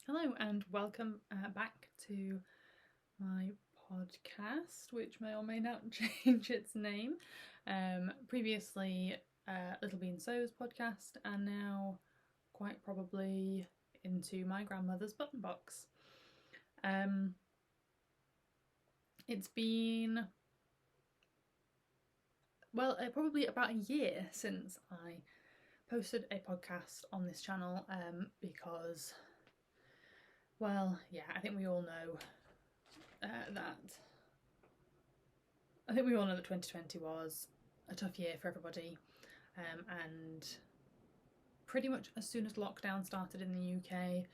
Hello and welcome back to my podcast, which may or may not change its name. Previously, Little Bean Sew's podcast, and now quite probably into my grandmother's button box. It's been, probably about a year since I posted a podcast on this channel because, I think we all know that 2020 was a tough year for everybody, and pretty much as soon as lockdown started in the UK,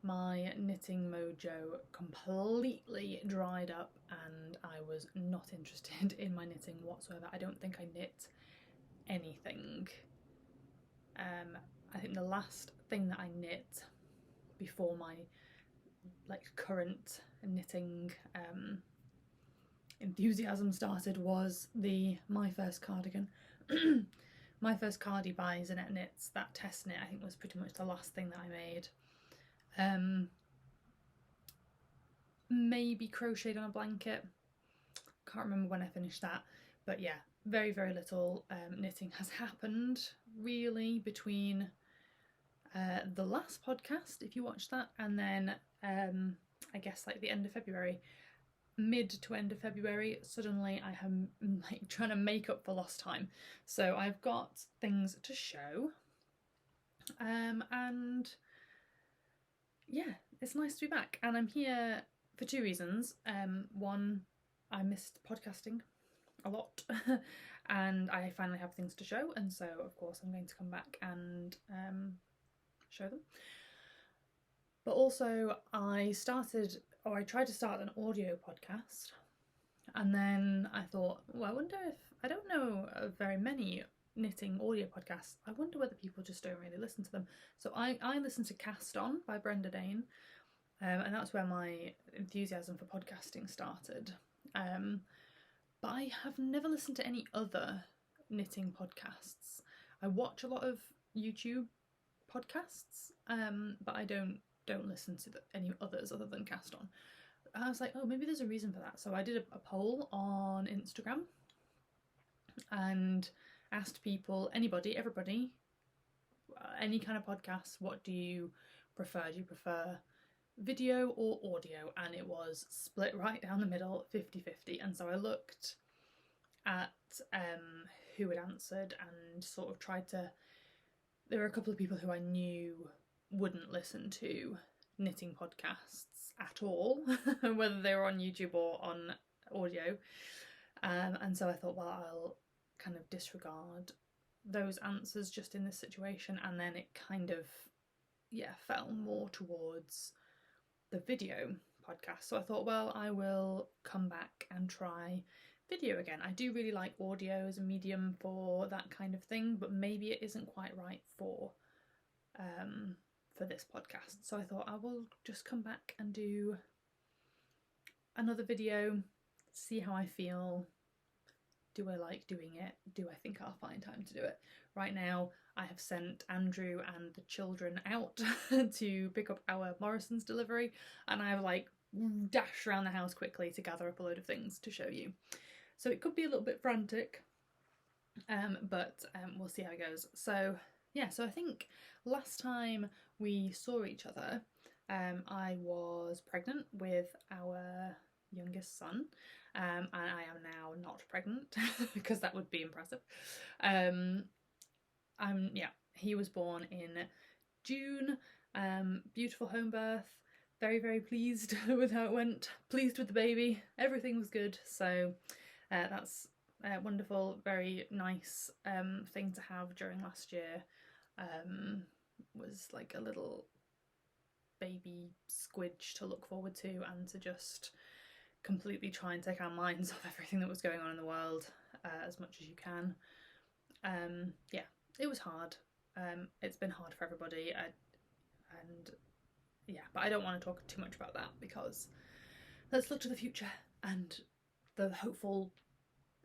my knitting mojo completely dried up and I was not interested in my knitting whatsoever. I don't think I knit anything. I think the last thing that I knit before my current knitting enthusiasm started was My First Cardigan. My First Cardi by Zanette Knits, that test knit, I think was pretty much the last thing that I made. Maybe crocheted on a blanket. Can't remember when I finished that, but yeah, very, very little knitting has happened really between the last podcast, if you watched that, and then I guess the end of February. Mid to end of February, suddenly I am trying to make up for lost time. So I've got things to show. And yeah, it's nice to be back. And I'm here for two reasons. One, I missed podcasting a lot and I finally have things to show, and so of course I'm going to come back and show them. But also I tried to start an audio podcast, and then I thought, well, I wonder if, I don't know of very many knitting audio podcasts, I wonder whether people just don't really listen to them. So I listened to Cast On by Brenda Dane, and that's where my enthusiasm for podcasting started. But I have never listened to any other knitting podcasts. I watch a lot of YouTube podcasts, but I don't listen to any others other than Cast On. I was like, oh, maybe there's a reason for that. So I did a poll on Instagram and asked people, everybody, any kind of podcasts, what do you prefer? Do you prefer video or audio? And it was split right down the middle, 50-50. And so I looked at who had answered and sort of tried to, there were a couple of people who I knew wouldn't listen to knitting podcasts at all, whether they were on YouTube or on audio. And so I thought, well, I'll kind of disregard those answers just in this situation. And then it kind of, fell more towards the video podcast. So I thought, well, I will come back and try video again. I do really like audio as a medium for that kind of thing, but maybe it isn't quite right for this podcast. So I thought I will just come back and do another video, see how I feel. Do I like doing it? Do I think I'll find time to do it? Right now, I have sent Andrew and the children out to pick up our Morrison's delivery, and I have dashed around the house quickly to gather up a load of things to show you. So it could be a little bit frantic, but we'll see how it goes. So yeah, so I think last time we saw each other, I was pregnant with our youngest son, and I am now not pregnant because that would be impressive. He was born in June, beautiful home birth, very, very pleased with how it went, pleased with the baby, everything was good. So that's wonderful, very nice thing to have during last year. Was like a little baby squidge to look forward to, and to just completely try and take our minds off everything that was going on in the world as much as you can. It was hard. It's been hard for everybody, but I don't want to talk too much about that, because let's look to the future and the hopeful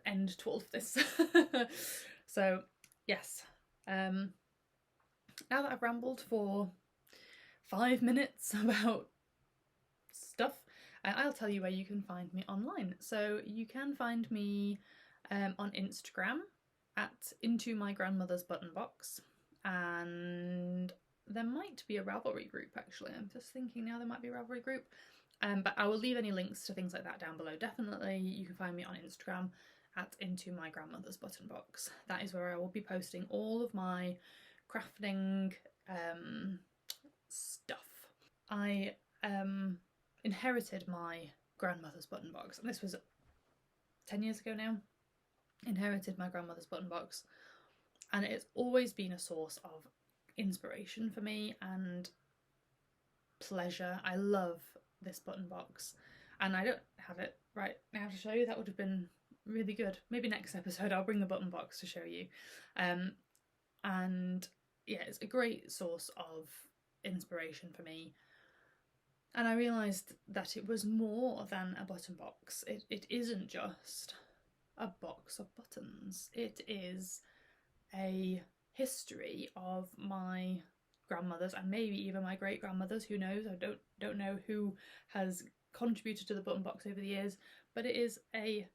end to all of this. So yes, now that I've rambled for 5 minutes about stuff, I'll tell you where you can find me online. So you can find me on Instagram at Into My Grandmother's Button Box, and there might be a Ravelry group actually. I'm just thinking now there might be a Ravelry group. But I will leave any links to things like that down below. Definitely you can find me on Instagram at Into My Grandmother's Button Box. That is where I will be posting all of my crafting stuff. I inherited my grandmother's button box, and this was 10 years ago now. Inherited my grandmother's button box, and it's always been a source of inspiration for me and pleasure. I love this button box, and I don't have it right now to show you. That would have been really good. Maybe next episode I'll bring the button box to show you. And yeah, it's a great source of inspiration for me. And I realised that it was more than a button box. It isn't just a box of buttons. It is a history of my grandmothers and maybe even my great grandmothers. Who knows? I don't know who has contributed to the button box over the years, but it is a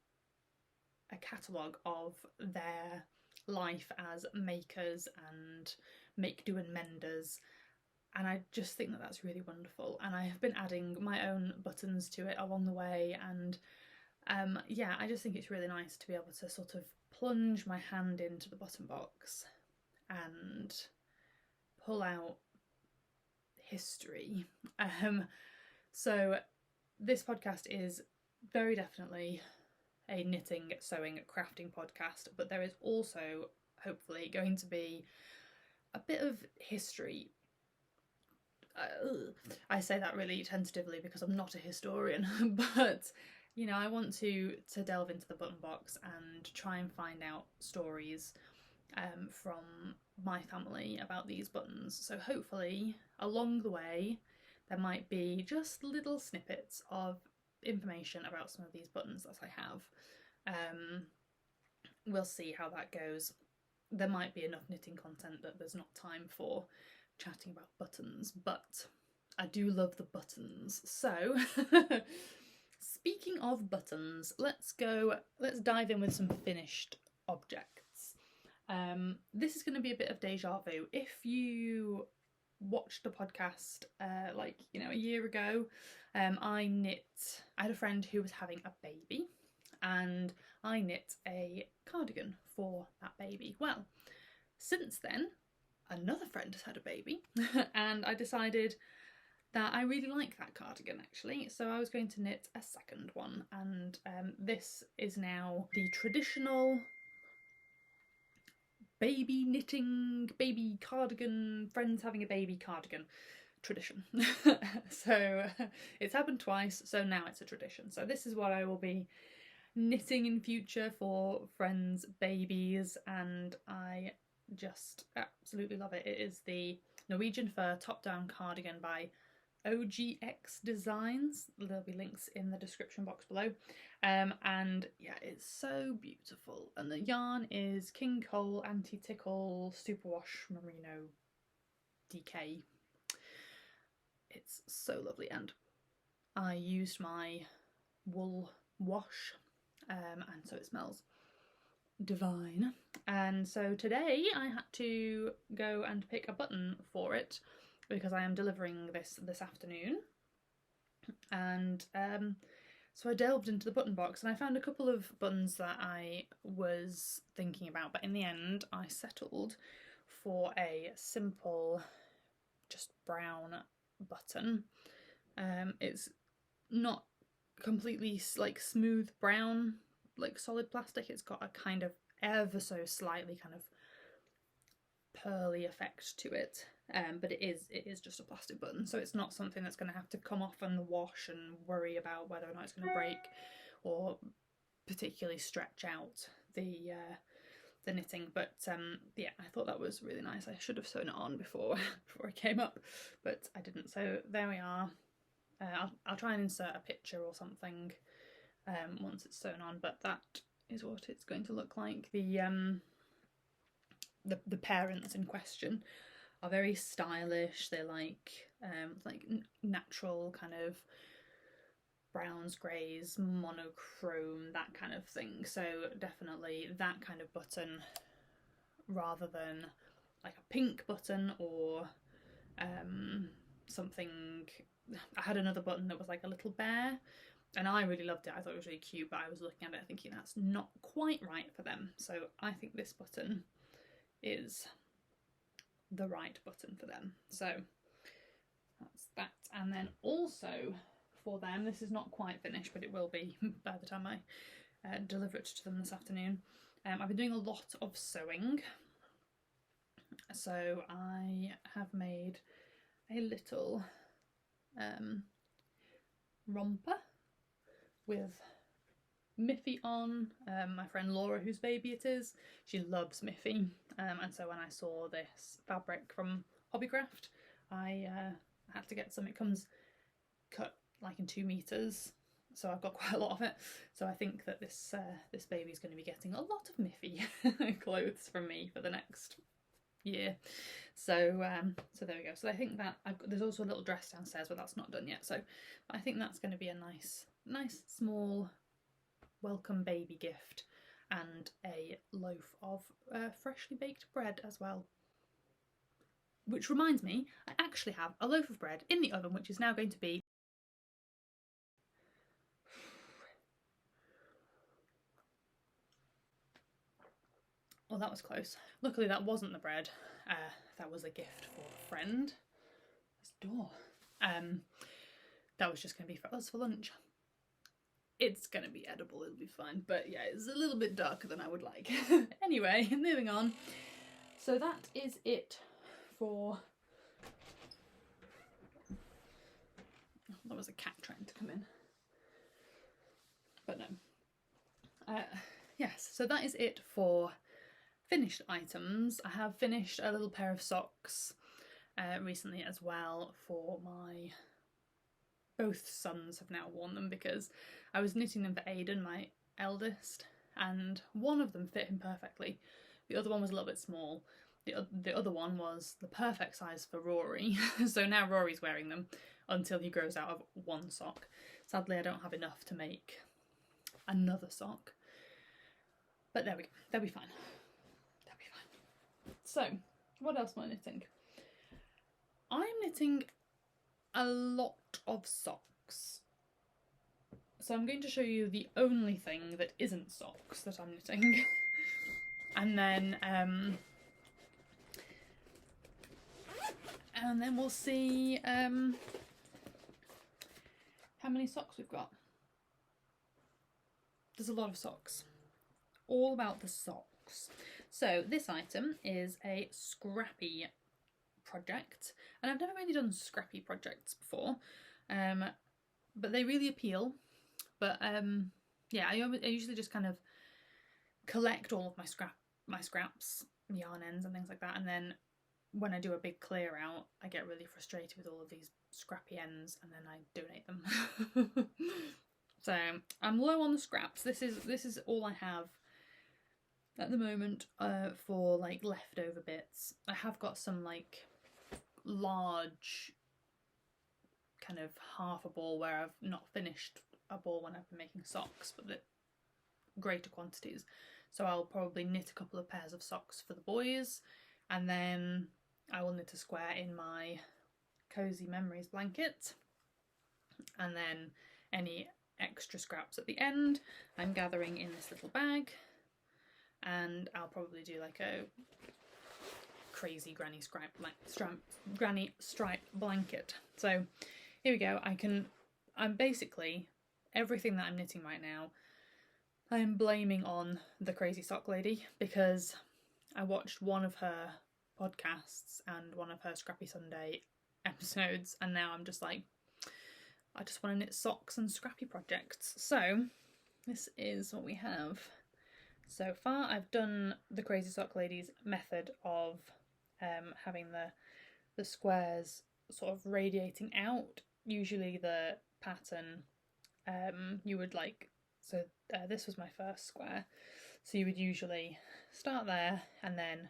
catalogue of their life as makers and make-do and menders. And I just think that that's really wonderful, and I have been adding my own buttons to it along the way, and yeah, I just think it's really nice to be able to sort of plunge my hand into the button box and pull out history. So this podcast is very definitely a knitting, sewing, crafting podcast, but there is also hopefully going to be a bit of history. I say that really tentatively because I'm not a historian, but you know, I want to delve into the button box and try and find out stories from my family about these buttons. So hopefully along the way there might be just little snippets of information about some of these buttons that I have. We'll see how that goes. There might be enough knitting content that there's not time for chatting about buttons, but I do love the buttons. So speaking of buttons, let's dive in with some finished objects. This is going to be a bit of deja vu. If you watched the podcast like, you know, a year ago, I had a friend who was having a baby, and I knit a cardigan for that baby. Well, since then another friend has had a baby and I decided that I really like that cardigan actually, so I was going to knit a second one, and this is now the traditional baby knitting, baby cardigan, friends having a baby cardigan tradition. So it's happened twice, so now it's a tradition. So this is what I will be knitting in future for friends' babies, and I just absolutely love it. It is the Norwegian fur top-down cardigan by OGX Designs. There'll be links in the description box below. And yeah, it's so beautiful. And the yarn is King Cole Anti-Tickle Superwash Merino DK. It's so lovely, and I used my wool wash, and so it smells divine. And so today I had to go and pick a button for it because I am delivering this afternoon, and so I delved into the button box and I found a couple of buttons that I was thinking about, but in the end I settled for a simple just brown button. It's not completely like smooth brown like solid plastic, it's got a kind of ever so slightly kind of pearly effect to it, but it is just a plastic button, so it's not something that's going to have to come off in the wash and worry about whether or not it's going to break or particularly stretch out the knitting. But yeah, I thought that was really nice. I should have sewn it on before I came up, but I didn't, so there we are. I'll try and insert a picture or something once it's sewn on, but that is what it's going to look like. The parents in question are very stylish. They're like like natural kind of browns, greys, monochrome, that kind of thing. So definitely that kind of button rather than like a pink button or something. I had another button that was like a little bear and I really loved it. I thought it was really cute, but I was looking at it thinking that's not quite right for them. So I think this button is the right button for them. So that's that. And then also for them, this is not quite finished, but it will be by the time I deliver it to them this afternoon. I've been doing a lot of sewing. So I have made a little romper with Miffy on. My friend Laura, whose baby it is, she loves Miffy, and so when I saw this fabric from Hobbycraft, I had to get some. It comes cut like in 2 meters, so I've got quite a lot of it. So I think that this this baby is going to be getting a lot of Miffy clothes from me for the next year. So so there we go. So I think that there's also a little dress downstairs, but that's not done yet. So I think that's going to be a nice small welcome baby gift, and a loaf of freshly baked bread as well. Which reminds me, I actually have a loaf of bread in the oven, which is now going to be oh, that was close. Luckily that wasn't the bread. That was a gift for a friend. This door. That was just going to be for us for lunch. It's going to be edible, it'll be fine. But yeah, it's a little bit darker than I would like. Anyway, moving on. So that is it for... Oh, there was a cat trying to come in. But no. Yes, so that is it for finished items. I have finished a little pair of socks recently as well for my... Both sons have now worn them because I was knitting them for Aidan, my eldest, and one of them fit him perfectly. The other one was a little bit small. The other one was the perfect size for Rory. So now Rory's wearing them until he grows out of one sock. Sadly, I don't have enough to make another sock. But there we go. They'll be fine. They'll be fine. So, what else am I knitting? I'm knitting a lot of socks. So I'm going to show you the only thing that isn't socks that I'm knitting. And then we'll see how many socks we've got. There's a lot of socks. All about the socks. So this item is a scrappy project, and I've never really done scrappy projects before, but they really appeal. But yeah, I usually just kind of collect all of my scraps, yarn ends and things like that, and then when I do a big clear out, I get really frustrated with all of these scrappy ends, and then I donate them. So I'm low on the scraps. This is all I have at the moment for like leftover bits. I have got some like large kind of half a ball where I've not finished a ball when I've been making socks, but the greater quantities. So I'll probably knit a couple of pairs of socks for the boys, and then I will knit a square in my Cozy Memories blanket, and then any extra scraps at the end I'm gathering in this little bag, and I'll probably do like a crazy granny stripe blanket. So here we go. I'm basically, everything that I'm knitting right now, I'm blaming on the crazy sock lady, because I watched one of her podcasts and one of her Scrappy Sunday episodes, and now I'm just like, I just want to knit socks and scrappy projects. So this is what we have. So far I've done the Crazy Sock Lady's method of having the squares sort of radiating out. Usually the pattern you would like, so this was my first square, so you would usually start there, and then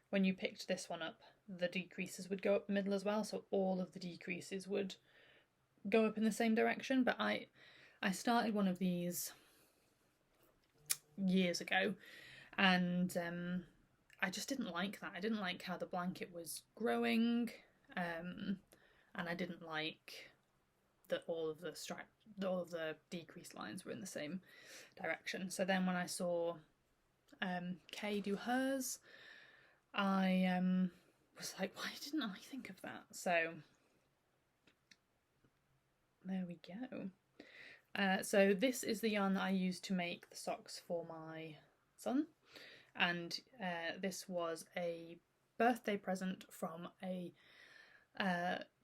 when you picked this one up the decreases would go up the middle as well, so all of the decreases would go up in the same direction. But I started one of these years ago, and I just didn't like that. I didn't like how the blanket was growing, and I didn't like that all of the decreased lines were in the same direction. So then when I saw Kay do hers, I was like, why didn't I think of that? So there we go. So this is the yarn that I used to make the socks for my son, and this was a birthday present from a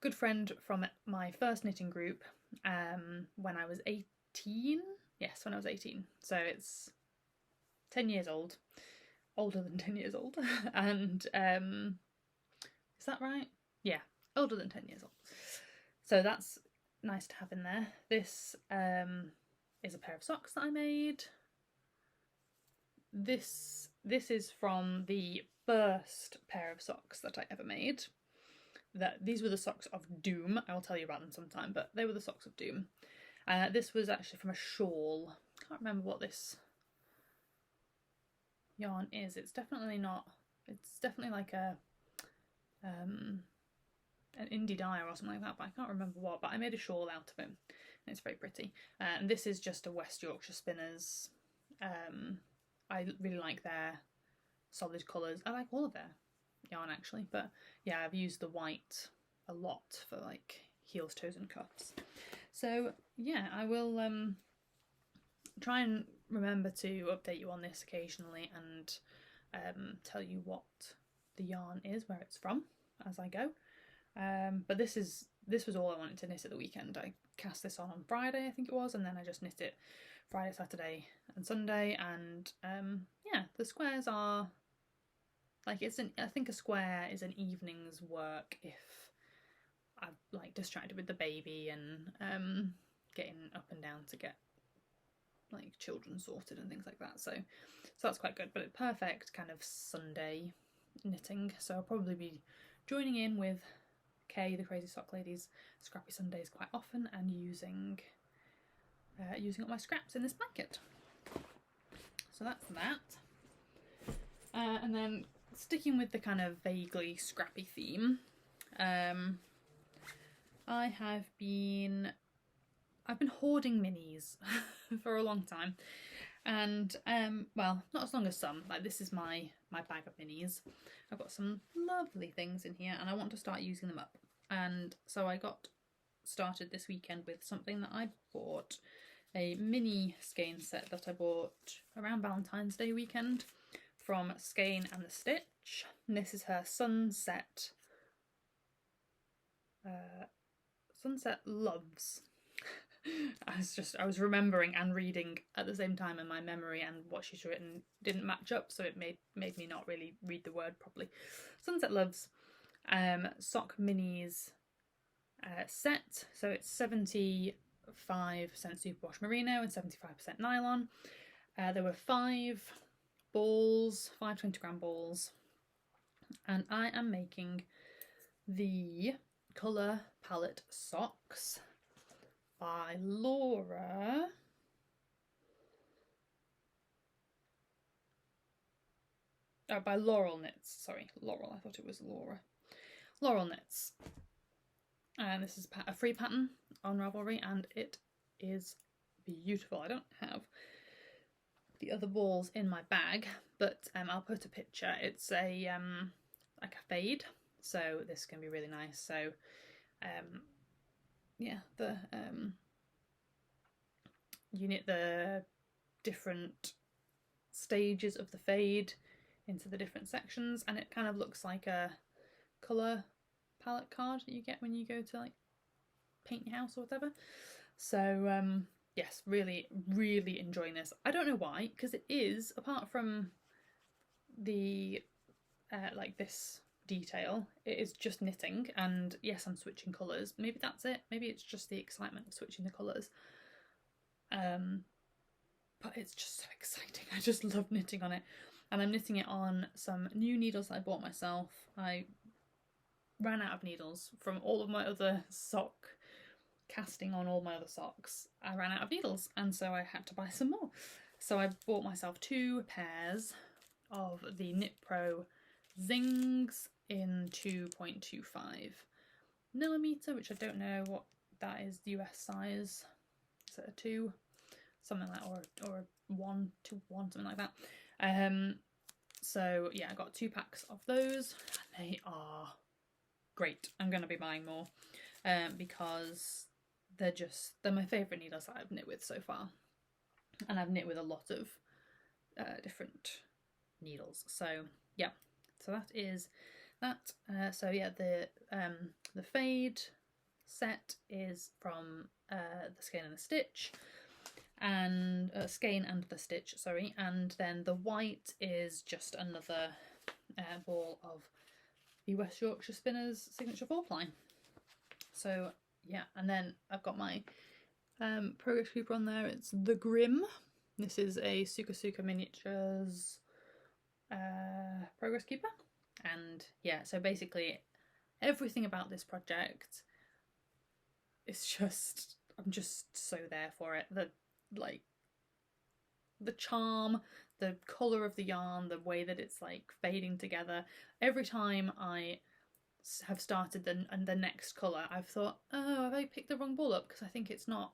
good friend from my first knitting group when I was 18. Yes, when I was 18. So it's 10 years old. Older than 10 years old. And is that right? Yeah, older than 10 years old. So that's nice to have in there. This is a pair of socks that I made. This is from the first pair of socks that I ever made. These were the socks of doom. I will tell you about them sometime, but they were the socks of doom. This was actually from a shawl. I can't remember what this yarn is. It's definitely not. It's definitely like a an indie dye or something like that, but I can't remember what. But I made a shawl out of it, and it's very pretty. And this is just a West Yorkshire Spinners. I really like their solid colours. I like all of their yarn actually, but yeah, I've used the white a lot for like heels, toes and cuffs. So yeah, I will try and remember to update you on this occasionally and tell you what the yarn is, where it's from as I go. But this was all I wanted to knit at the weekend. I cast this on Friday, I think it was, and then I just knit it Friday, Saturday and Sunday, and yeah, the squares are like, I think a square is an evening's work if I'm like distracted with the baby and getting up and down to get like children sorted and things like that. So that's quite good, but perfect kind of Sunday knitting. So I'll probably be joining in with Kay, the Crazy Sock Lady's Scrappy Sundays quite often, and using up my scraps in this blanket. So that's that. And then sticking with the kind of vaguely scrappy theme, I've been hoarding minis for a long time, and well, not as long as some. Like, this is my bag of minis. I've got some lovely things in here and I want to start using them up, and so I got started this weekend with something that I bought, a mini skein set that I bought around Valentine's Day weekend from Skein and the Stitch. And this is her Sunset Loves. I was remembering and reading at the same time, and my memory and what she's written didn't match up, so it made me not really read the word properly. Sunset Loves sock minis set. So it's 75% superwash merino and 75% nylon. There were 5 balls, 5 20-gram balls, and I am making the colour palette socks by Laura. Oh, by Laurel Knits. Sorry, Laurel. I thought it was Laura. Laurel Knits. And this is a free pattern on Ravelry, and it is beautiful. I don't have the other balls in my bag, but I'll put a picture. It's a like a fade, so this can be really nice. So yeah, you knit the different stages of the fade into the different sections, and it kind of looks like a colour palette card that you get when you go to like paint your house or whatever. So yes, really enjoying this. I don't know why, because it is, apart from the like this detail, it is just knitting, and yes, I'm switching colours. Maybe that's it. Maybe it's just the excitement of switching the colours. But it's just so exciting. I just love knitting on it, and I'm knitting it on some new needles that I bought myself. I ran out of needles from all of my other sock casting on all my other socks. I ran out of needles, and so I had to buy some more. So I bought myself 2 pairs of the Knit Pro Zings in 2.25mm, which I don't know what that is, the US size. Is it a 2? Something like that, or a 1 to 1, something like that. So yeah, I got 2 packs of those, and they are great. I'm going to be buying more because they're my favourite needles that I've knit with so far, and I've knit with a lot of different needles. So yeah, so that is that. So yeah, the fade set is from the Skein and the Stitch, and Skein and the Stitch, sorry, and then the white is just another ball of the West Yorkshire Spinners signature 4-ply. So yeah, and then I've got my progress keeper on there. It's the Grim. This is a Suka Suka Miniatures progress keeper, and yeah, so basically everything about this project is just, I'm just so there for it. The charm, the colour of the yarn, the way that it's like fading together. Every time I have started the next colour, I've thought, oh, have I picked the wrong ball up? Because I think it's not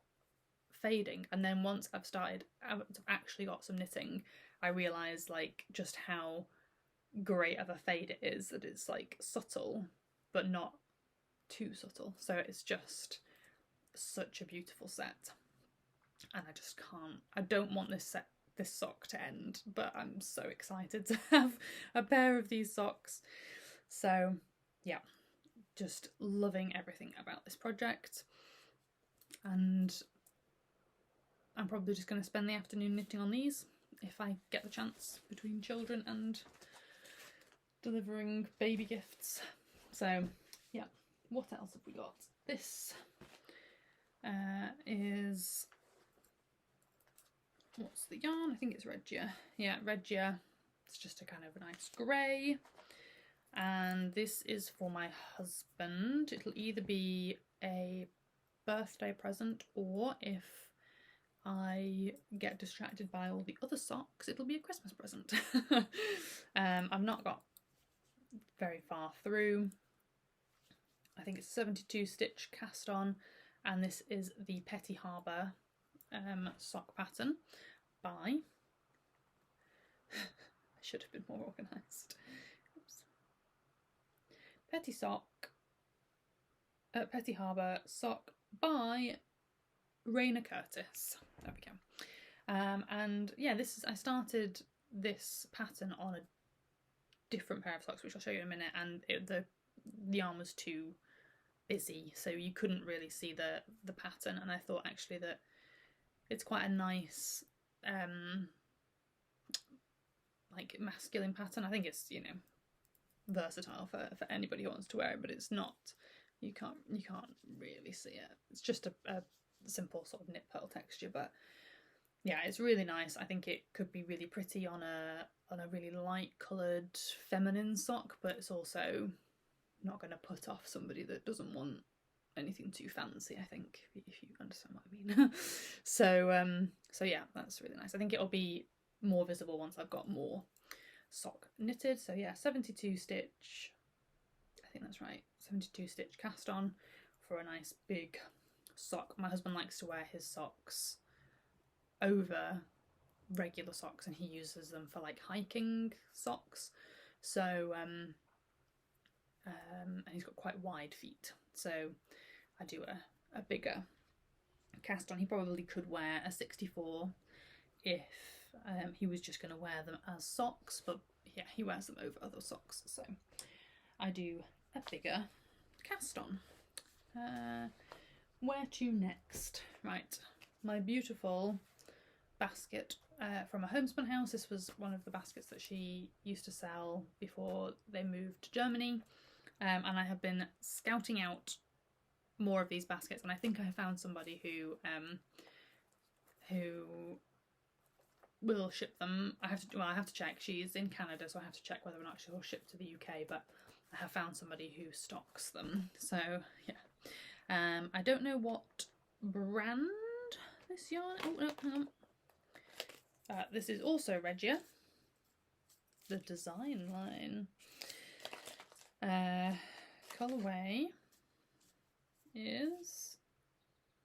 fading. And then once I've actually got some knitting, I realise like just how great of a fade it is, that it's like subtle but not too subtle. So it's just such a beautiful set, and I just can't, I don't want this sock to end, but I'm so excited to have a pair of these socks. So yeah, just loving everything about this project, and I'm probably just going to spend the afternoon knitting on these if I get the chance, between children and delivering baby gifts. So yeah, what else have we got? This is, what's the yarn? I think it's Regia. Yeah, Regia. It's just a kind of a nice grey. And this is for my husband. It'll either be a birthday present, or if I get distracted by all the other socks, it'll be a Christmas present. I've not got very far through. I think it's 72 stitch cast on, and this is the Petty Harbour sock pattern by I should have been more organised. Oops. Petty Harbour sock by Raina Curtis. There we go. And yeah, I started this pattern on a different pair of socks, which I'll show you in a minute, and the yarn was too busy, so you couldn't really see the pattern, and I thought actually that it's quite a nice like masculine pattern. I think it's, you know, versatile for anybody who wants to wear it, but it's not, you can't really see it. It's just a simple sort of knit pearl texture, but yeah, it's really nice. I think it could be really pretty on a really light coloured feminine sock, but it's also not going to put off somebody that doesn't want anything too fancy, I think, if you understand what I mean. So yeah, that's really nice. I think it'll be more visible once I've got more sock knitted. So yeah, 72 stitch, I think that's right, 72 stitch cast on for a nice big sock. My husband likes to wear his socks over regular socks, and he uses them for like hiking socks. So and he's got quite wide feet, so I do a bigger cast on. He probably could wear a 64 if he was just going to wear them as socks, but yeah, he wears them over other socks, so I do a bigger cast on. Where to next? Right, my beautiful basket from a homespun house. This was one of the baskets that she used to sell before they moved to Germany, and I have been scouting out more of these baskets, and I think I found somebody who will ship them. I have to check. She's in Canada, so I have to check whether or not she'll ship to the UK, but I have found somebody who stocks them. So yeah, I don't know what brand this yarn. Oh no, hang on. This is also Regia, the design line. Colourway is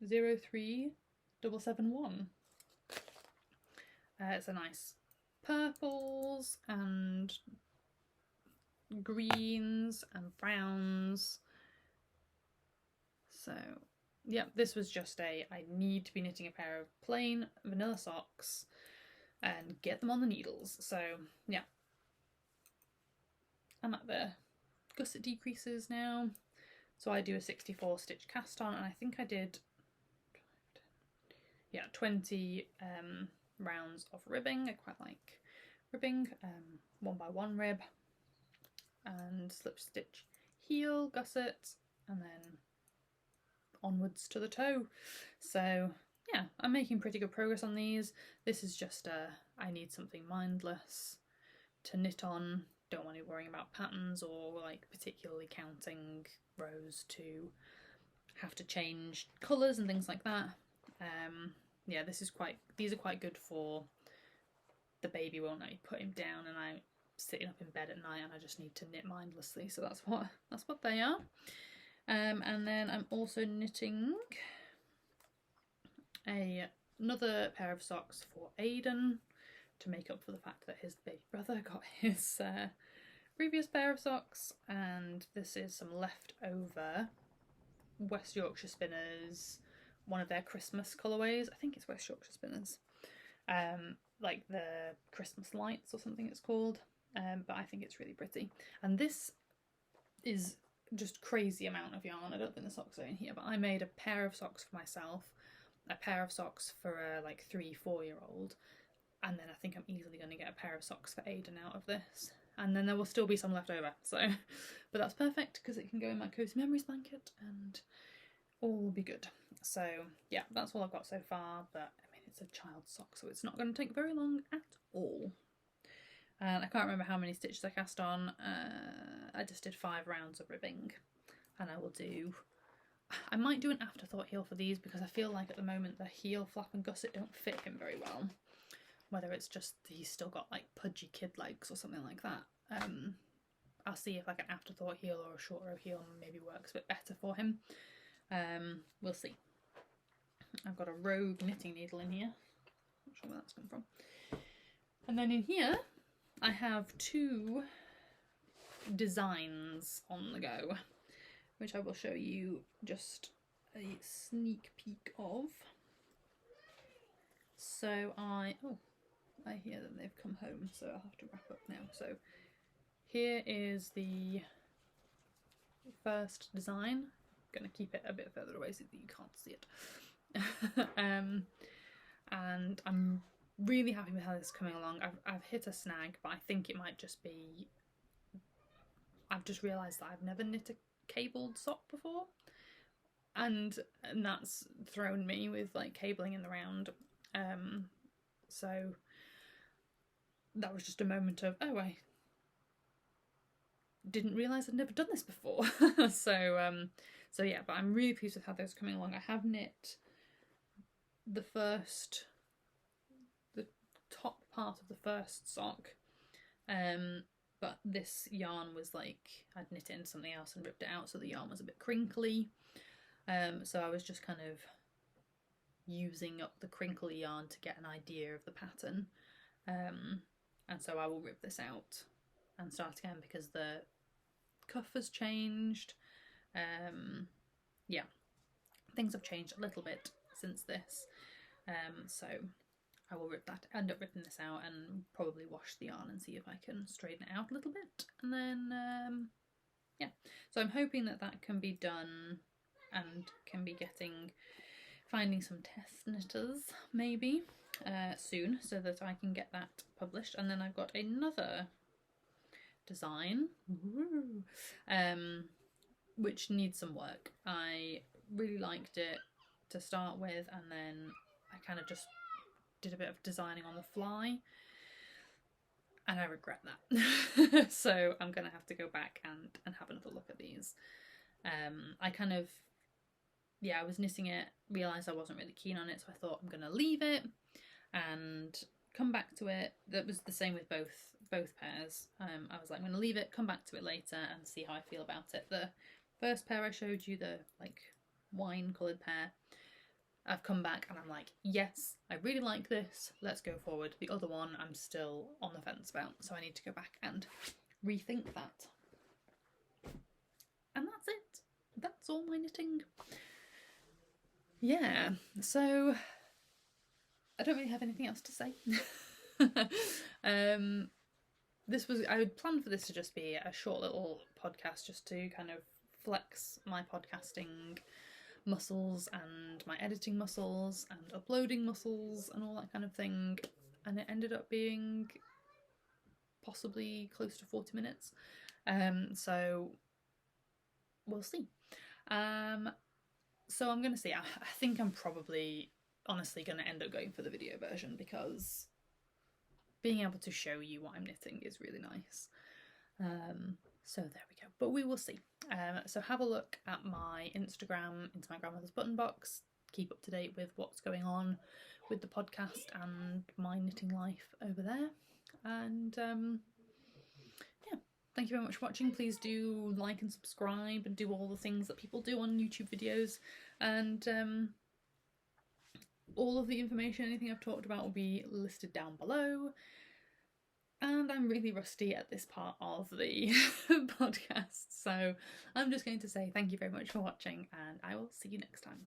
03771. It's a nice purples and greens and browns. So yeah, this was just I need to be knitting a pair of plain vanilla socks and get them on the needles. So yeah, I'm at the gusset decreases now. So I do a 64 stitch cast on, and I think I did 20 rounds of ribbing. I quite like ribbing, 1x1 rib, and slip stitch heel, gusset, and then onwards to the toe. So yeah, I'm making pretty good progress on these. This is just I need something mindless to knit on. Don't want to be worrying about patterns or like particularly counting rows to have to change colours and things like that. Yeah, these are quite good for the baby won't let me put him down and I'm sitting up in bed at night and I just need to knit mindlessly, so that's what they are. And then I'm also knitting another pair of socks for Aiden to make up for the fact that his baby brother got his previous pair of socks, and this is some leftover West Yorkshire Spinners, one of their Christmas colourways. I think it's West Yorkshire Spinners, like the Christmas lights or something it's called, but I think it's really pretty. And this is just crazy amount of yarn. I don't think the socks are in here, but I made a pair of socks for myself, a pair of socks for a like 3-4 year old, and then I think I'm easily going to get a pair of socks for Aiden out of this, and then there will still be some left over, so but that's perfect because it can go in my Cozy Memories blanket and all will be good. So yeah, that's all I've got so far, but I mean it's a child's sock, so it's not going to take very long at all. And I can't remember how many stitches I cast on. I just did 5 rounds of ribbing, and I might do an afterthought heel for these because I feel like at the moment the heel, flap and gusset don't fit him very well. Whether it's just he's still got like pudgy kid legs or something like that. I'll see if like an afterthought heel or a short row heel maybe works a bit better for him. We'll see. I've got a rogue knitting needle in here. Not sure where that's come from. And then in here I have 2 designs on the go, which I will show you just a sneak peek of. So I hear that they've come home, so I'll have to wrap up now. So here is the first design. I'm going to keep it a bit further away so that you can't see it. And I'm really happy with how this is coming along. I've hit a snag, but I think it might just be, I've just realised that I've never knit a cabled sock before, and that's thrown me with like cabling in the round. So that was just a moment of, oh, I didn't realise I'd never done this before. So yeah, but I'm really pleased with how those are coming along. I have knit the top part of the first sock, but this yarn was like, I'd knit it into something else and ripped it out, so the yarn was a bit crinkly. So I was just kind of using up the crinkly yarn to get an idea of the pattern. And so I will rip this out and start again because the cuff has changed. Yeah, things have changed a little bit since this. So I will end up ripping this out and probably wash the yarn and see if I can straighten it out a little bit. And then, yeah, so I'm hoping that that can be done and can be finding some test knitters maybe soon so that I can get that published. And then I've got another design which needs some work. I really liked it to start with, and then I kind of just did a bit of designing on the fly, and I regret that. So I'm gonna have to go back and have another look at these. I kind of, I was knitting it, realised I wasn't really keen on it, so I thought I'm gonna leave it and come back to it. That was the same with both pairs. I was like, I'm gonna leave it, come back to it later and see how I feel about it. The first pair I showed you, the like wine coloured pair, I've come back and I'm like, yes, I really like this, let's go forward. The other one I'm still on the fence about, so I need to go back and rethink that. And that's it. That's all my knitting. Yeah, so I don't really have anything else to say. I would plan for this to just be a short little podcast, just to kind of flex my podcasting muscles and my editing muscles and uploading muscles and all that kind of thing, and it ended up being possibly close to 40 minutes, so we'll see. So I'm gonna see. I think I'm probably honestly gonna end up going for the video version, because being able to show you what I'm knitting is really nice. So there we go, but we will see. So have a look at my Instagram, Into My Grandmother's Button Box. Keep up to date with what's going on with the podcast and my knitting life over there. And yeah, thank you very much for watching. Please do like and subscribe and do all the things that people do on YouTube videos. And all of the information, anything I've talked about, will be listed down below. And I'm really rusty at this part of the podcast, so I'm just going to say thank you very much for watching, and I will see you next time.